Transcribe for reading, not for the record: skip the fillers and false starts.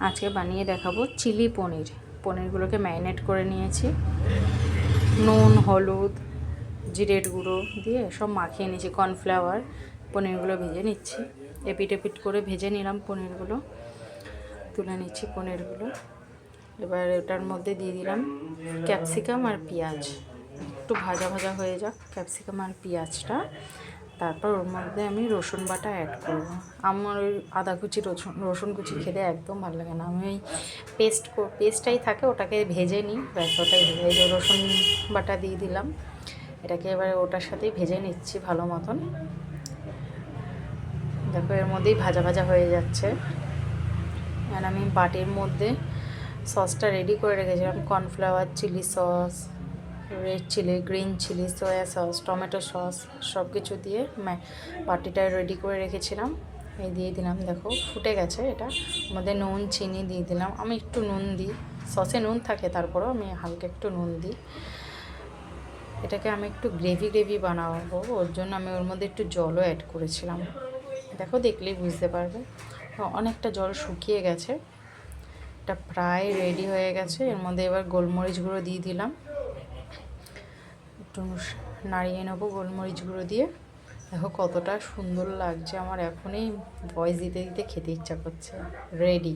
আজকে বানিয়ে দেখাবো চিলি পনির। পনিরগুলোকে ম্যারিনেট করে নিয়েছি, নুন, হলুদ, জিরের গুঁড়ো দিয়ে সব মাখিয়ে নিয়েছি, কর্নফ্লাওয়ার। পনিরগুলো ভেজে নিচ্ছি, এপিট এপিট করে ভেজে নিলাম। পনিরগুলো তুলে নিচ্ছি পনিরগুলো। এবার এটার মধ্যে দিয়ে দিলাম ক্যাপসিকাম আর পেঁয়াজ। একটু ভাজা ভাজা হয়ে যাক ক্যাপসিকাম আর পেঁয়াজটা, তারপর ওর মধ্যে আমি রসুন বাটা অ্যাড করব। আমার ওই আদা কুচি রসুন কুচি খেতে একদম ভালো লাগে না, আমি ওই পেস্টটাই থাকে, ওটাকে ভেজে নিই, ব্যাস ওটাই ভেজে। এই যে রসুন বাটা দিয়ে দিলাম, এটাকে এবার ওটার সাথেই ভেজে নিচ্ছি ভালো মতন। দেখো এর মধ্যেই ভাজা ভাজা হয়ে যাচ্ছে। আর আমি বাটির মধ্যে সসটা রেডি করে রেখেছিলাম, cornflour, chilli sauce, red chilli, green chilli, soya sauce, tomato sauce, সব কিছু দিয়ে বাটিটা রেডি করে রেখেছিলাম। এই দিয়ে দিলাম, দেখো ফুটে গেছে। এটা মধ্যে নুন চিনি দিয়ে দিলাম। আমি একটু নুন দিই, সসে নুন থাকে, তারপরেও আমি হালকা একটু নুন দিই। এটাকে আমি একটু গ্রেভি গ্রেভি বানাবো, ওর জন্য আমি ওর মধ্যে একটু জলও অ্যাড করেছিলাম। দেখো দেখলেই বুঝতে পারবে, অনেকটা জল শুকিয়ে গেছে। এটা প্রায় রেডি হয়ে গেছে। এর মধ্যে এবার গোলমরিচ গুঁড়ো দিয়ে দিলাম, একটু নাড়িয়ে নেবো গোলমরিচ গুঁড়ো দিয়ে। দেখো কতটা সুন্দর লাগছে, আমার এখনই ভয়েস দিতে দিতে খেতে ইচ্ছা করছে। রেডি।